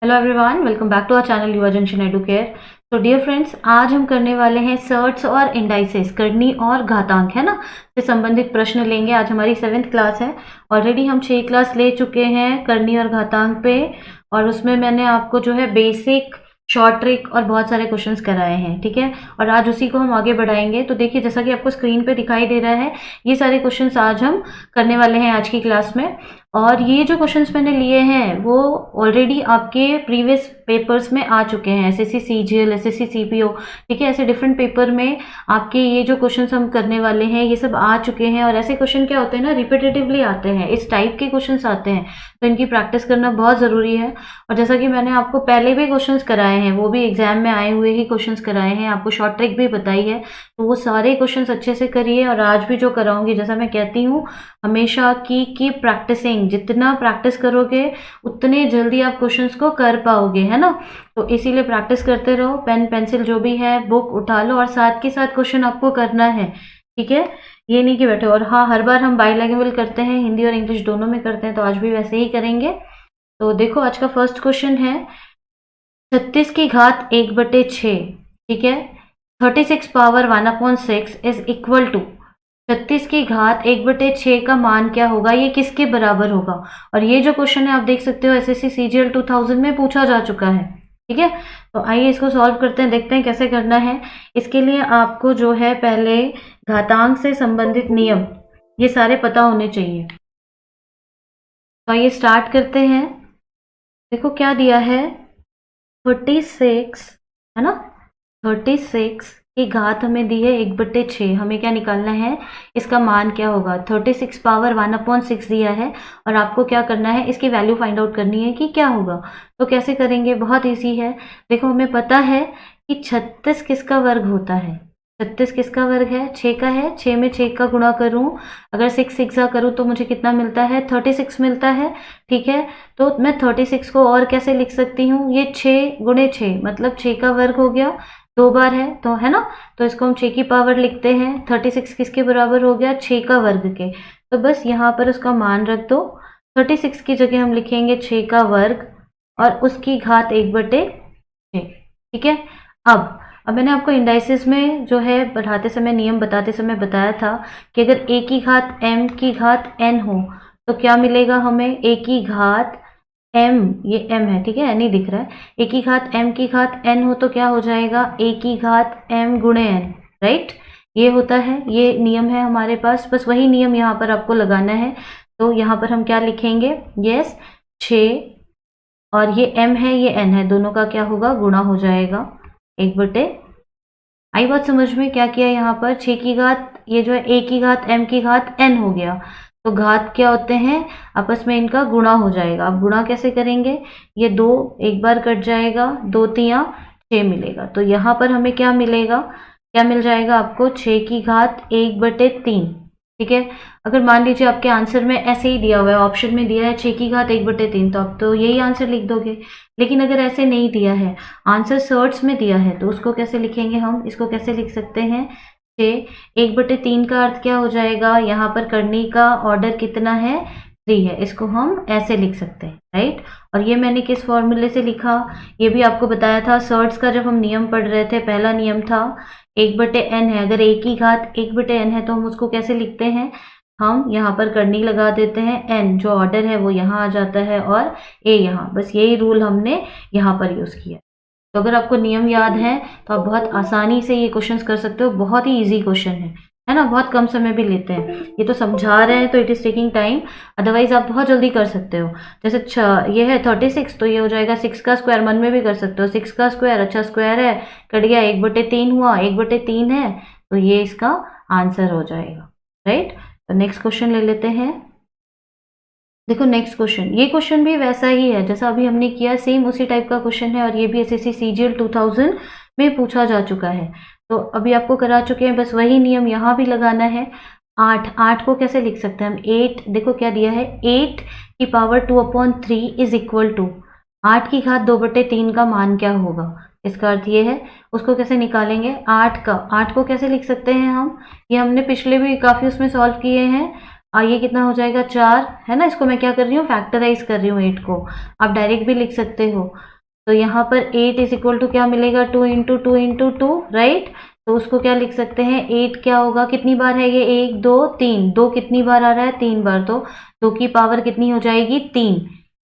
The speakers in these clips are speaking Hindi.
Hello everyone, welcome back to our channel Yuva junction Educare. तो डियर फ्रेंड्स, आज हम करने वाले हैं सर्ट्स और इंडाइसेस, करनी और घातांक, है ना, से संबंधित प्रश्न लेंगे। आज हमारी 7th क्लास है। ऑलरेडी हम 6 क्लास ले चुके हैं करनी और घातांक पे, और उसमें मैंने आपको जो है बेसिक, शॉर्ट ट्रिक और बहुत सारे क्वेश्चंस कराए हैं, ठीक है। और आज उसी को हम आगे बढ़ाएंगे। तो देखिए, जैसा कि आपको स्क्रीन पे दिखाई दे रहा है, ये सारे क्वेश्चंस आज हम करने वाले हैं आज की क्लास में। और ये जो क्वेश्चंस मैंने लिए हैं वो ऑलरेडी आपके प्रीवियस पेपर्स में आ चुके हैं, एसएससी सीजीएल, एसएससी सीपीओ, ठीक है। ऐसे डिफरेंट पेपर में आपके ये जो क्वेश्चंस हम करने वाले हैं ये सब आ चुके हैं। और ऐसे क्वेश्चन क्या होते हैं ना, रिपीटेटिवली आते हैं, इस टाइप के क्वेश्चंस आते हैं, तो इनकी प्रैक्टिस करना बहुत ज़रूरी है। और जैसा कि मैंने आपको पहले भी क्वेश्चंस कराए हैं, वो भी एग्जाम में आए हुए ही क्वेश्चंस कराए हैं, आपको शॉर्ट ट्रिक भी बताई है, तो वो सारे क्वेश्चंस अच्छे से करिए। और आज भी जो कराऊंगी, जैसा मैं कहती हूँ हमेशा की प्रैक्टिसिंग, जितना प्रैक्टिस करोगे उतने जल्दी आप क्वेश्चंस को कर पाओगे, है ना। तो इसीलिए प्रैक्टिस करते रहो, पेन पेंसिल जो भी है बुक उठा लो, और साथ के साथ क्वेश्चन आपको करना है, ठीक है। ये नहीं कि बैठे। और हाँ, हर बार हम बाइलैंग्वेज करते हैं, हिंदी और इंग्लिश दोनों में करते हैं, तो आज भी वैसे ही करेंगे। तो देखो, आज का फर्स्ट क्वेश्चन है 36 की घात 1/6, ठीक है। 36 पावर 1/6 इज इक्वल टू 36 की घात 1/6 का मान क्या होगा, ये किसके बराबर होगा। और ये जो क्वेश्चन है आप देख सकते हो एसएससी सीजीएल 2000 में पूछा जा चुका है, ठीक है। तो आइए इसको सॉल्व करते हैं, देखते हैं कैसे करना है। इसके लिए आपको जो है पहले घातांक से संबंधित नियम ये सारे पता होने चाहिए। तो आइए स्टार्ट करते हैं। देखो क्या दिया है, 36, है ना, 36 की घात हमें दी है 1/6। हमें क्या निकालना है, इसका मान क्या होगा। 36 पावर 1/6 दिया है, और आपको क्या करना है, इसकी वैल्यू फाइंड आउट करनी है कि क्या होगा। तो कैसे करेंगे, बहुत इजी है। देखो, हमें पता है कि 36 किसका वर्ग होता है। 36 किसका वर्ग है, 6 का है। 6 में 6 का गुणा करूं, अगर 6 6 करूं तो मुझे कितना मिलता है, 36 मिलता है, ठीक है। तो मैं 36 को और कैसे लिख सकती हूँ, ये 6 × 6 मतलब 6 का वर्ग हो गया, 2 बार है तो, है ना। तो इसको हम 6 की पावर लिखते हैं। 36 किसके बराबर हो गया, 6 का वर्ग के। तो बस यहाँ पर उसका मान रख दो। 36 की जगह हम लिखेंगे 6 का वर्ग और उसकी घात 1/6, ठीक है। अब मैंने आपको इंडाइसिस में जो है पढ़ाते समय, नियम बताते समय बताया था कि अगर a की घात m की घात n हो तो क्या मिलेगा हमें, a की घात m, ये m है, ठीक है, n ही दिख रहा है। a की घात m की घात n हो तो क्या हो जाएगा, a की घात m × n, राइट। ये होता है, ये नियम है हमारे पास, बस वही नियम यहाँ पर आपको लगाना है। तो यहाँ पर हम क्या लिखेंगे, यस 6, और ये m है ये n है, दोनों का क्या होगा, गुणा हो जाएगा 1/। आई बात समझ में, क्या किया यहाँ पर, 6 की घात, ये जो है a की घात m की घात n हो गया, तो घात क्या होते हैं, आपस में इनका गुणा हो जाएगा। अब गुणा कैसे करेंगे, ये 2 एक बार कट जाएगा, 2 3 6 मिलेगा। तो यहाँ पर हमें क्या मिलेगा, क्या मिल जाएगा आपको, 6 की घात 1/3, ठीक है। अगर मान लीजिए आपके आंसर में ऐसे ही दिया हुआ है, ऑप्शन में दिया है 6 की घात 1/3, तो आप तो यही आंसर लिख दोगे। लेकिन अगर ऐसे नहीं दिया है, आंसर सर्ट्स में दिया है, तो उसको कैसे लिखेंगे हम, इसको कैसे लिख सकते हैं, 6 1/3 का अर्थ क्या हो जाएगा, यहाँ पर करने का ऑर्डर कितना है, 3 है, इसको हम ऐसे लिख सकते हैं, राइट। और ये मैंने किस फॉर्मूले से लिखा, ये भी आपको बताया था सर्ट्स का, जब हम नियम पढ़ रहे थे। पहला नियम था 1/n है, अगर a की घात 1/n है तो हम उसको कैसे लिखते हैं, हम यहाँ पर करनी लगा देते हैं, n जो ऑर्डर है वो यहाँ आ जाता है और a यहाँ, बस यही रूल हमने यहाँ पर यूज किया। तो अगर आपको नियम याद है तो आप बहुत आसानी से ये क्वेश्चंस कर सकते हो, बहुत ही इजी क्वेश्चन है ना, बहुत कम समय भी लेते हैं। ये तो समझा रहे हैं तो it is taking time, otherwise आप बहुत जल्दी कर सकते हो। जैसे ये है 36, तो ये हो जाएगा 6 का स्क्वायर, मन में भी कर सकते हो, 6 का स्क्वायर, अच्छा स्क्वायर है, कट गया, 1/3 हुआ, 1/3 है, तो ये इसका आंसर हो जाएगा, राइट। तो नेक्स्ट क्वेश्चन ले लेते हैं। देखो नेक्स्ट क्वेश्चन, ये क्वेश्चन भी वैसा ही है जैसा अभी हमने किया, सेम उसी टाइप का क्वेश्चन है, और ये भी एसएससी सीजीएल 2000 में पूछा जा चुका है। तो अभी आपको करा चुके हैं, बस वही नियम यहाँ भी लगाना है। 8 को कैसे लिख सकते हैं हम, 8, देखो क्या दिया है, 8 की पावर 2/3 इज इक्वल टू 8 की घात 2/3 का मान क्या होगा। इसका अर्थ ये है, उसको कैसे निकालेंगे, 8 को कैसे लिख सकते हैं हम, ये हमने पिछले भी काफ़ी उसमें सॉल्व किए हैं। ये कितना हो जाएगा, 4, है ना। इसको मैं क्या कर रही हूँ, फैक्टराइज कर रही हूँ 8 को, आप डायरेक्ट भी लिख सकते हो। तो यहाँ पर 8 इज इक्वल टू क्या मिलेगा, 2 into two into two, right. तो उसको क्या लिख सकते हैं, 8 क्या होगा, कितनी बार है ये, 1 2 3, 2 कितनी बार आ रहा है, 3 बार, तो 2 की पावर कितनी हो जाएगी, 3।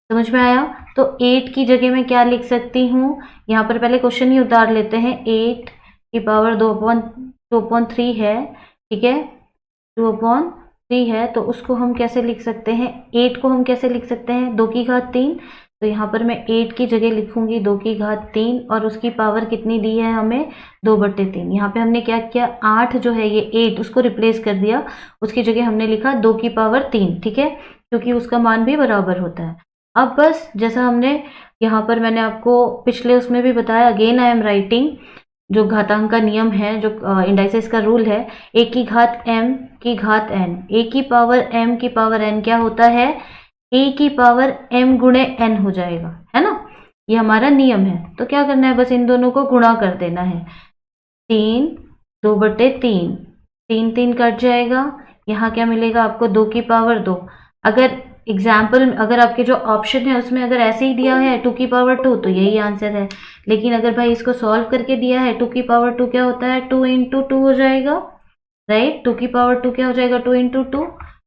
समझ में आया। तो 8 की जगह मैं क्या लिख सकती हूँ, यहाँ पर पहले क्वेश्चन ही उतार लेते हैं। 8 की पावर 2/3 है, ठीक है, 2/3 है, तो उसको हम कैसे लिख सकते हैं, 8 को हम कैसे लिख सकते हैं, 2 की घात 3। तो यहाँ पर मैं 8 की जगह लिखूंगी 2 की घात 3, और उसकी पावर कितनी दी है हमें, 2/3। यहाँ पे हमने क्या किया, 8 जो है ये 8 उसको रिप्लेस कर दिया, उसकी जगह हमने लिखा 2 की पावर 3, ठीक है, क्योंकि उसका मान भी बराबर होता है। अब बस जैसा हमने यहाँ पर मैंने आपको पिछले उसमें भी बताया, अगेन आई एम राइटिंग, जो घातांक का नियम है, जो इंडाइसेस का रूल है, a की घात m की घात n, a की पावर m की पावर n क्या होता है, a की पावर m गुणे n हो जाएगा, है ना, ये हमारा नियम है। तो क्या करना है, बस इन दोनों को गुणा कर देना है, 3 2/3, 3 3 कट जाएगा, यहाँ क्या मिलेगा आपको, 2 की पावर 2। अगर एग्जाम्पल, अगर आपके जो ऑप्शन है उसमें अगर ऐसे ही दिया है 2 की पावर 2, तो यही आंसर है। लेकिन अगर भाई इसको सॉल्व करके दिया है 2 की पावर 2 क्या होता है, 2 इंटू टू हो जाएगा, राइट, 2 की पावर 2 क्या हो जाएगा, 2 इंटू टू,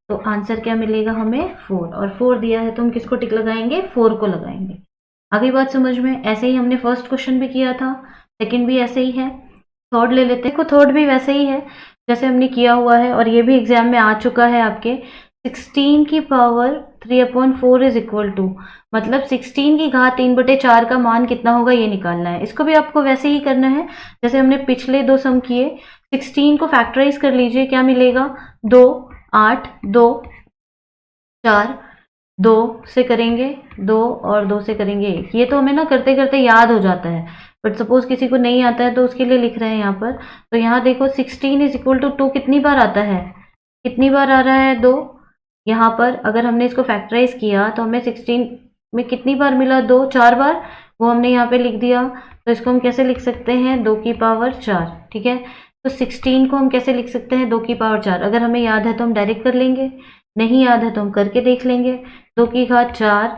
तो आंसर क्या मिलेगा हमें, 4। और 4 दिया है तो हम किसको टिक लगाएंगे, 4 को लगाएंगे। आगे बात समझ में। ऐसे ही हमने फर्स्ट क्वेश्चन भी किया था, सेकंड भी ऐसे ही है, थर्ड ले लेते हैं। थर्ड भी वैसे ही है जैसे हमने किया हुआ है, और ये भी एग्जाम में आ चुका है आपके। 16 की पावर 3/4 इज इक्वल टू, मतलब 16 की घात 3/4 का मान कितना होगा ये निकालना है। इसको भी आपको वैसे ही करना है जैसे हमने पिछले दो सम किए। 16 को फैक्टराइज कर लीजिए, क्या मिलेगा, 2 8 2 4, 2 से करेंगे 2 और 2 से करेंगे 1। ये तो हमें ना करते करते याद हो जाता है, बट सपोज किसी को नहीं आता है तो उसके लिए लिख रहे हैं यहाँ पर। तो यहाँ देखो 16 इज इक्वल टू 2 कितनी बार आता है, कितनी बार आ रहा है, 2। यहाँ पर अगर हमने इसको फैक्टराइज किया तो हमें 16 में कितनी बार मिला, 2, 4 बार, वो हमने यहाँ पे लिख दिया। तो इसको हम कैसे लिख सकते हैं, 2 की पावर 4, ठीक है। तो 16 को हम कैसे लिख सकते हैं, 2 की पावर 4। अगर हमें याद है तो हम डायरेक्ट कर लेंगे, नहीं याद है तो हम करके देख लेंगे। 2 की घात 4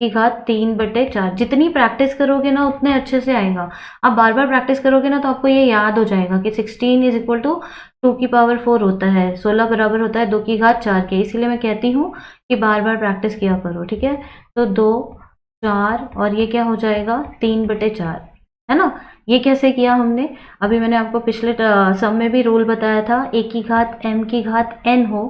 की घात 3/4। जितनी प्रैक्टिस करोगे ना उतने अच्छे से आएगा। आप बार बार प्रैक्टिस करोगे ना तो आपको ये याद हो जाएगा कि 16 इज इक्वल टू 2 की पावर 4 होता है, 16 बराबर होता है 2 की घात 4 के। इसीलिए मैं कहती हूँ कि बार बार प्रैक्टिस किया करो, ठीक है। तो 2 4 और ये क्या हो जाएगा, 3/4, है ना। ये कैसे किया हमने, अभी मैंने आपको पिछले सम में भी रूल बताया था, a की घात m की घात n हो,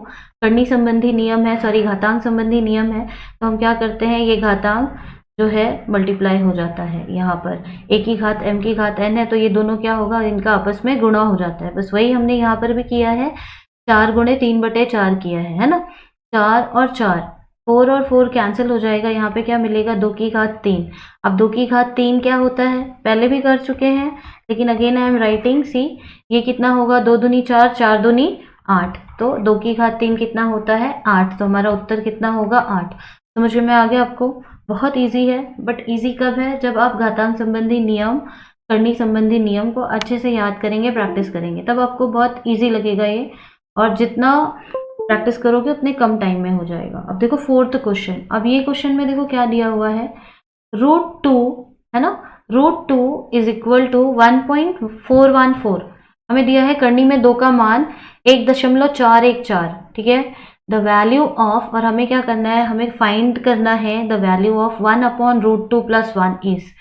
करनी संबंधी नियम है, सॉरी घातांक संबंधी नियम है। तो हम क्या करते हैं, ये घातांक जो है मल्टीप्लाई हो जाता है। यहाँ पर a की घात m की घात n है, तो ये दोनों क्या होगा, इनका आपस में गुणा हो जाता है। बस वही हमने यहाँ पर भी किया है, 4 गुणे 3/4 किया है ना। 4 और 4, 4 और 4 कैंसिल हो जाएगा, यहाँ पे क्या मिलेगा, 2 की घात 3। अब 2 की घात 3 क्या होता है, पहले भी कर चुके हैं, लेकिन अगेन आई एम राइटिंग, सी ये कितना होगा, 2 दूनी 4, 4 दूनी 8। तो 2 की घात 3 कितना होता है, 8। तो हमारा उत्तर कितना होगा, 8। समझ में आ गया आपको, बहुत ईजी है। बट ईजी कब है, जब आप घातांक संबंधी नियम, करनी संबंधी नियम को अच्छे से याद करेंगे, प्रैक्टिस करेंगे, तब आपको बहुत ईजी लगेगा ये। और जितना प्रैक्टिस करोगे उतने कम टाइम में हो जाएगा। अब देखो फोर्थ क्वेश्चन, अब ये क्वेश्चन में देखो क्या दिया हुआ है, √2 है ना, √2 इज इक्वल टू 1.414 हमें दिया है। करनी में 2 का मान 1.414, ठीक है। द वैल्यू ऑफ, और हमें क्या करना है, हमें फाइंड करना है द वैल्यू ऑफ 1/√2 + 1 इज,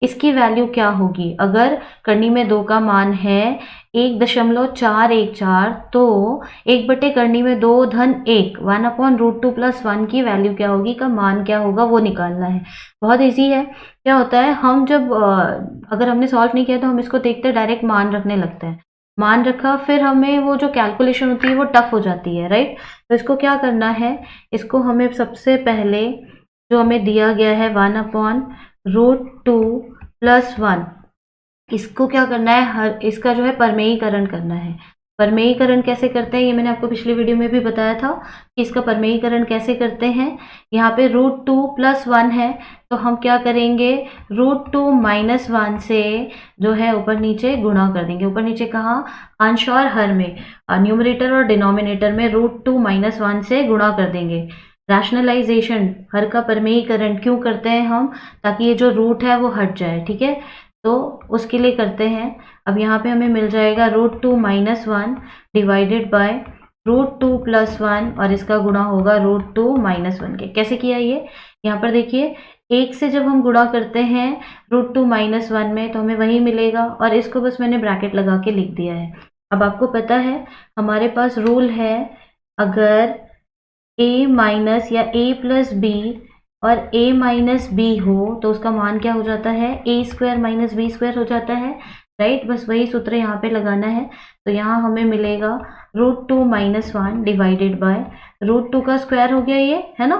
इसकी वैल्यू क्या होगी। अगर करनी में 2 का मान है 1.414, तो 1 बटे करनी में 2 धन 1, 1/√2 + 1 की वैल्यू क्या होगी, का मान क्या होगा, वो निकालना है। बहुत इजी है। क्या होता है, हम जब अगर हमने सॉल्व नहीं किया तो हम इसको देखते डायरेक्ट मान रखने लगते हैं, मान रखा, फिर हमें वो जो कैलकुलेशन होती है वो टफ हो जाती है, राइट। तो इसको क्या करना है, इसको हमें सबसे पहले जो हमें दिया गया है 1/√2 + 1, इसको क्या करना है, इसका जो है परमेयीकरण करना है। परमेयीकरण कैसे करते हैं, ये मैंने आपको पिछली वीडियो में भी बताया था कि इसका परमेयीकरण कैसे करते हैं। यहाँ पे √2 + 1 है, तो हम क्या करेंगे, √2 - 1 से जो है ऊपर नीचे गुणा कर देंगे। ऊपर नीचे कहाँ, अंश और हर में, न्यूमरेटर और डिनोमिनेटर में √2 - 1 से गुणा कर देंगे। रैशनलाइजेशन, हर का परिमेयीकरण क्यों करते हैं हम? ताकि ये जो रूट है वो हट जाए, ठीक है, तो उसके लिए करते हैं। अब यहाँ पे हमें मिल जाएगा √2 - 1 डिवाइडेड बाय √2 + 1 और इसका गुणा होगा √2 - 1 के। कैसे किया ये? यहाँ पर देखिए, एक से जब हम गुणा करते हैं √2 - 1 में तो हमें वही मिलेगा और इसको बस मैंने ब्रैकेट लगा के लिख दिया है। अब आपको पता है हमारे पास रूल है, अगर a माइनस या a प्लस बी और a माइनस बी हो तो उसका मान क्या हो जाता है? a² - b² हो जाता है, राइट। बस वही सूत्र यहाँ पे लगाना है। तो यहाँ हमें मिलेगा √2 - 1 डिवाइडेड बाय √2 का स्क्वायर हो गया ये, है ना,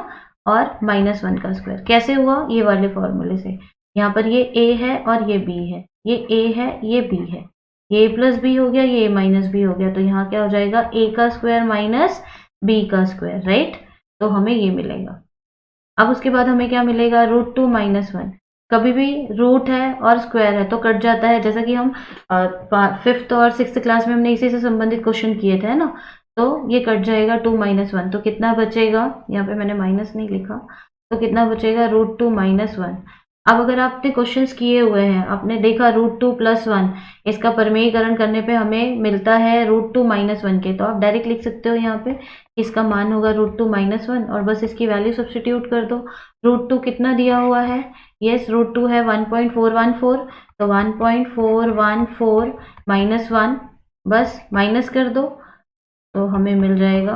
और -1 का स्क्वायर। कैसे हुआ? ये वाले फॉर्मूले से। यहाँ पर ये a है और ये b है, ये a है ये b है, ये a प्लस बी हो गया, ये a माइनस बी हो गया, तो यहाँ क्या हो जाएगा? a का स्क्वायर माइनस b का स्क्वायर, राइट। तो हमें ये मिलेगा। अब उसके बाद हमें क्या मिलेगा? √2 - 1। कभी भी रूट है और स्क्वायर है तो कट जाता है, जैसा कि हम 5th और 6th क्लास में हमने इसी से संबंधित क्वेश्चन किए थे, है ना। तो ये कट जाएगा 2 - 1, तो कितना बचेगा? यहाँ पे मैंने माइनस नहीं लिखा, तो कितना बचेगा? √2 - 1। अब अगर आपने क्वेश्चंस किए हुए हैं, आपने देखा √2 + 1, इसका परिमेयीकरण करने पे हमें मिलता है √2 - 1 के, तो आप डायरेक्ट लिख सकते हो यहाँ पे, इसका मान होगा √2 - 1 और बस इसकी वैल्यू सब्स्टिट्यूट कर दो। √2 कितना दिया हुआ है? यस, √2 है 1.414, तो 1.414 - 1, बस माइनस कर दो तो हमें मिल जाएगा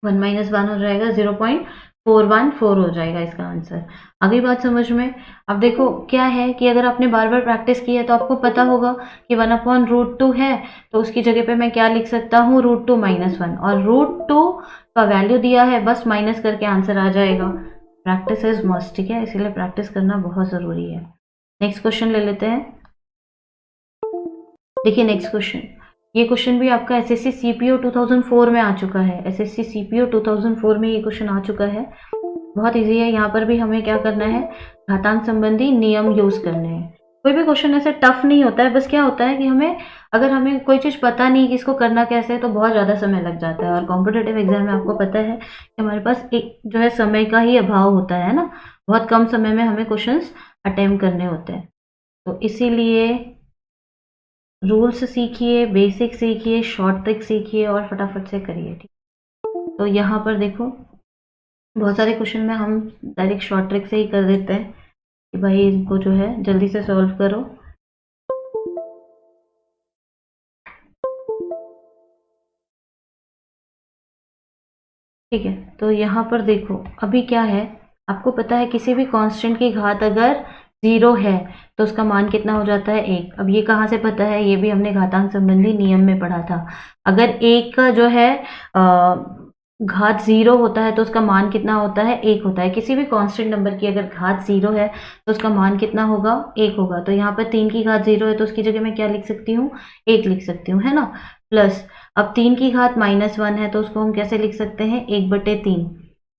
1 - 1 हो जाएगा, 0.414 हो जाएगा इसका आंसर। आगे बात समझ में? अब देखो क्या है कि अगर आपने बार बार प्रैक्टिस की है तो आपको पता होगा कि 1/√2 है, तो उसकी जगह पे मैं क्या लिख सकता हूँ? √2 - 1, और √2 का वैल्यू दिया है, बस माइनस करके आंसर आ जाएगा। प्रैक्टिस इज मस्ट, ठीक है, इसीलिए प्रैक्टिस करना बहुत जरूरी है। नेक्स्ट क्वेश्चन ले लेते हैं। देखिए नेक्स्ट क्वेश्चन, ये क्वेश्चन भी आपका एसएससी सीपीओ 2004 में आ चुका है। एसएससी सीपीओ 2004 में ये क्वेश्चन आ चुका है, बहुत इजी है। यहाँ पर भी हमें क्या करना है? घातांक संबंधी नियम यूज करने हैं। कोई भी क्वेश्चन ऐसे टफ नहीं होता है, बस क्या होता है कि अगर हमें कोई चीज पता नहीं कि इसको करना कैसे है तो बहुत ज्यादा समय लग जाता है। और कॉम्पिटेटिव एग्जाम में आपको पता है कि हमारे पास एक जो है समय का ही अभाव होता है ना, बहुत कम समय में हमें क्वेश्चंस अटेम्प्ट करने होते हैं। तो इसीलिए रूल्स सीखिए, बेसिक सीखिए, शॉर्ट ट्रिक सीखिए और फटाफट से करिए, ठीक। तो यहाँ पर देखो बहुत सारे क्वेश्चन में हम डायरेक्ट शॉर्ट ट्रिक से ही कर देते हैं कि भाई इनको जो है जल्दी से सॉल्व करो। ठीक है, तो यहाँ पर देखो अभी क्या है, आपको पता है किसी भी कांस्टेंट की घात अगर 0 है तो उसका मान कितना हो जाता है? 1। अब ये कहाँ से पता है? ये भी हमने घातांक संबंधी नियम में पढ़ा था। अगर 1 का जो है घात 0 होता है तो उसका मान कितना होता है? 1 होता है। किसी भी कांस्टेंट नंबर की अगर घात 0 है तो उसका मान कितना होगा? 1 होगा। तो यहाँ पर 3 की घात 0 है तो उसकी जगह मैं क्या लिख सकती हूँ? 1 लिख सकती हूँ, है ना। प्लस अब 3 की घात -1 है तो उसको हम कैसे लिख सकते हैं? 1/3,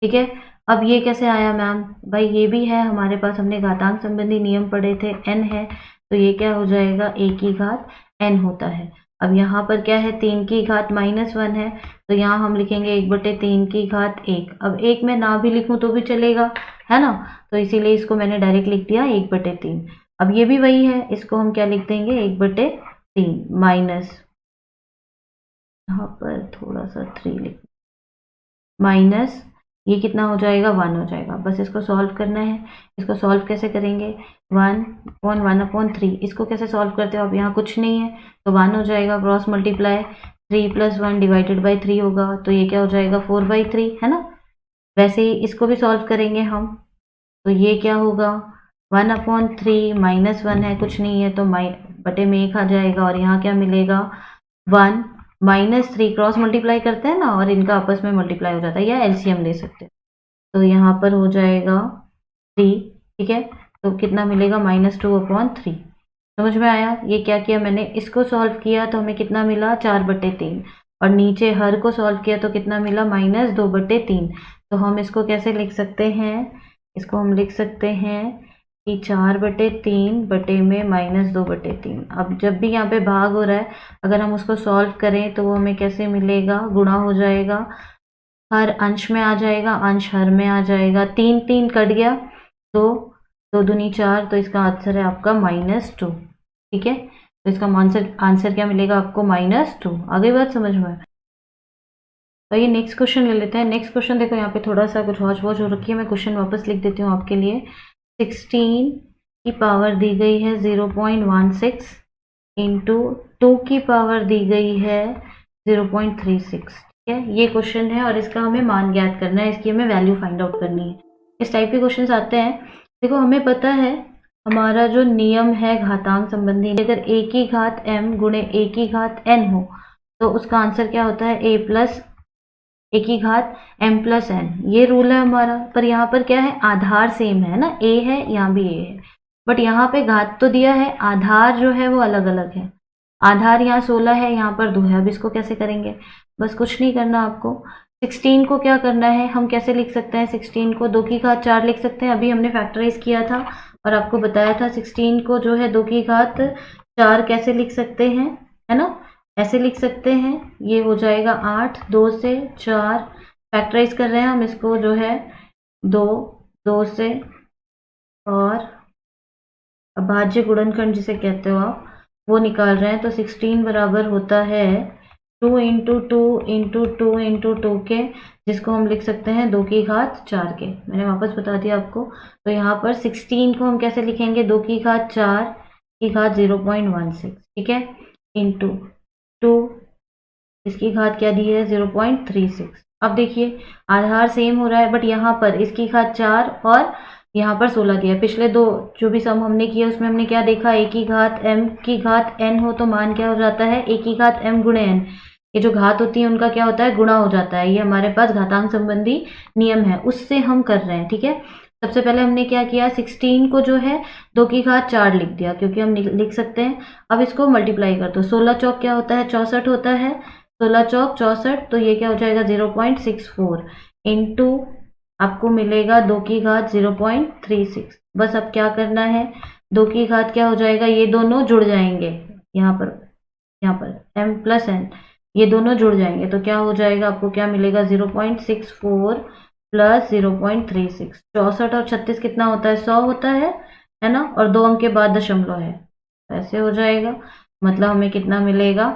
ठीक है। अब ये कैसे आया मैम? भाई ये भी है हमारे पास, हमने घातांक संबंधी नियम पढ़े थे, n है तो ये क्या हो जाएगा? 1 की घात n होता है। अब यहाँ पर क्या है? 3 की घात -1 है तो यहाँ हम लिखेंगे 1/3 की घात 1। अब 1 में ना भी लिखूं तो भी चलेगा, है ना, तो इसीलिए इसको मैंने डायरेक्ट लिख दिया 1/3। अब ये भी वही है, इसको हम क्या लिख देंगे? 1/3 माइनस, यहाँ पर थोड़ा सा 3 लिख, माइनस ये कितना हो जाएगा? 1 हो जाएगा। बस इसको सॉल्व करना है। इसको सॉल्व कैसे करेंगे? 1/1/3। इसको कैसे सॉल्व करते हो? अब यहाँ कुछ नहीं है तो 1 हो जाएगा, क्रॉस मल्टीप्लाई 3 + 1 डिवाइडेड बाई 3 होगा, तो ये क्या हो जाएगा? 4/3, है ना। वैसे ही इसको भी सॉल्व करेंगे हम, तो ये क्या होगा? 1/3 -1 है, कुछ नहीं है तो बटे में 1 आ जाएगा और यहाँ क्या मिलेगा? 1 -3 क्रॉस मल्टीप्लाई करते हैं ना और इनका आपस में मल्टीप्लाई हो जाता है, या एलसीएम ले सकते हैं, तो यहाँ पर हो जाएगा 3, ठीक है। तो कितना मिलेगा? -2/3। समझ में आया? ये क्या किया मैंने? इसको सॉल्व किया तो हमें कितना मिला? 4/3, और नीचे हर को सॉल्व किया तो कितना मिला? -2/3। तो हम इसको कैसे लिख सकते हैं? इसको हम लिख सकते हैं कि 4/3 बटे में -2/3। अब जब भी यहाँ पे भाग हो रहा है, अगर हम उसको सॉल्व करें तो वो हमें कैसे मिलेगा? गुणा हो जाएगा, हर अंश में आ जाएगा, अंश हर में आ जाएगा, 3 3 कट गया, तो 2 दूनी 4, तो इसका आंसर है आपका -2। ठीक है, तो इसका आंसर क्या मिलेगा आपको -2। आगे बात समझ में। तो ये नेक्स्ट क्वेश्चन ले लेते हैं। नेक्स्ट क्वेश्चन देखो, यहाँ पे थोड़ा सा कुछ हौच पौच हो रखी है, मैं क्वेश्चन वापस लिख देती हूँ आपके लिए। 16 की पावर दी गई है 0.16 इंटू 2 की पावर दी गई है 0.36। ठीक है, ये क्वेश्चन है और इसका हमें मान ज्ञात करना है, इसकी हमें वैल्यू फाइंड आउट करनी है। इस टाइप के क्वेश्चन आते हैं। देखो, हमें पता है हमारा जो नियम है घातांक संबंधी, अगर a की घात m गुणे a की घात n हो तो उसका आंसर क्या होता है, a की घात m प्लस n। ये रूल है हमारा। पर यहाँ पर क्या है, आधार सेम है ना, a है, यहाँ भी a है, बट यहाँ पे घात तो दिया है, आधार जो है वो अलग अलग है। आधार यहाँ 16 है, यहाँ पर 2 है। अब इसको कैसे करेंगे, बस कुछ नहीं करना आपको। 16 को क्या करना है, हम कैसे लिख सकते हैं, 16 को 2 की घात 4 लिख सकते हैं। अभी हमने फैक्टराइज किया था और आपको बताया था 16 को जो है 2 की घात 4 कैसे लिख सकते हैं, है ना, ऐसे लिख सकते हैं। ये हो जाएगा 8, 2 से 4, फैक्टराइज कर रहे हैं हम इसको जो है 2 2 से, और अभाज्य गुणनखंड जिसे कहते हो आप, वो निकाल रहे हैं। तो 16 बराबर होता है 2 इंटू 2 इंटू 2 इंटू 2 के, जिसको हम लिख सकते हैं 2 की घात 4 के। मैंने वापस बता दिया आपको। तो यहाँ पर 16 को हम कैसे लिखेंगे, 2 की घात 4 की घात 0.16, ठीक है, इंटू 2, इसकी घात क्या दी है 0.36। अब देखिए आधार सेम हो रहा है, बट यहाँ पर इसकी घात 4 और यहाँ पर 16 दिया है। पिछले दो जो भी सम हमने किया उसमें हमने क्या देखा, a की घात m की घात n हो तो मान क्या हो जाता है, a की घात m गुणे n। ये जो घात होती है उनका क्या होता है, गुणा हो जाता है। ये हमारे पास घातांक संबंधी नियम है, उससे हम कर रहे हैं। ठीक है, सबसे पहले हमने क्या किया, 16 को जो है 2 की घात 4 लिख दिया, क्योंकि हम लिख सकते हैं। अब इसको मल्टीप्लाई कर दो, 16 चौक क्या होता है, 64 होता है, 16 चौक 64, तो ये क्या हो जाएगा 0.64 इंटू आपको मिलेगा 2 की घात 0.36। बस अब क्या करना है, 2 की घात क्या हो जाएगा, ये दोनों जुड़ जाएंगे, यहाँ पर m प्लस n, ये दोनों जुड़ जाएंगे तो क्या हो जाएगा, आपको क्या मिलेगा 0.64 प्लस 0.36। 64 और 36 कितना होता है, 100 होता है ना, और 2 अंक के बाद दशमलव है, ऐसे हो जाएगा। मतलब हमें कितना मिलेगा,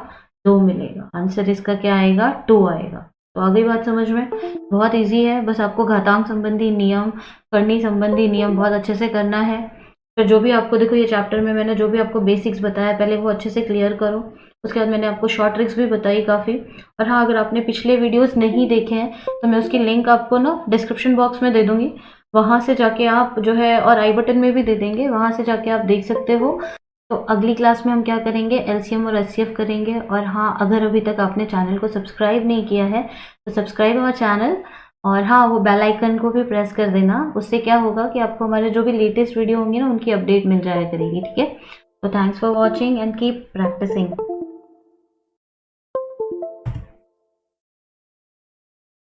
2 मिलेगा। आंसर इसका क्या आएगा, 2 आएगा। तो आ गई बात समझ में, बहुत इजी है। बस आपको घातांक संबंधी नियम, करनी संबंधी नियम बहुत अच्छे से करना है। फिर जो भी आपको, देखो ये चैप्टर में मैंने जो भी आपको बेसिक्स बताया पहले वो अच्छे से क्लियर करो। उसके बाद मैंने आपको शॉर्ट ट्रिक्स भी बताई काफ़ी। और हाँ, अगर आपने पिछले वीडियोस नहीं देखे हैं तो मैं उसकी लिंक आपको ना डिस्क्रिप्शन बॉक्स में दे दूंगी, वहाँ से जाके आप जो है, और आई बटन में भी दे देंगे, वहाँ से जाके आप देख सकते हो। तो अगली क्लास में हम क्या करेंगे, एलसीएम और एचसीएफ करेंगे। और हाँ, अगर अभी तक आपने चैनल को सब्सक्राइब नहीं किया है तो सब्सक्राइब आवर चैनल, और हाँ, वो बेल आइकन को भी प्रेस कर देना। उससे क्या होगा कि आपको हमारे जो भी लेटेस्ट वीडियो होंगी ना उनकी अपडेट मिल जाया करेगी। ठीक है, तो thanks for watching and keep practising.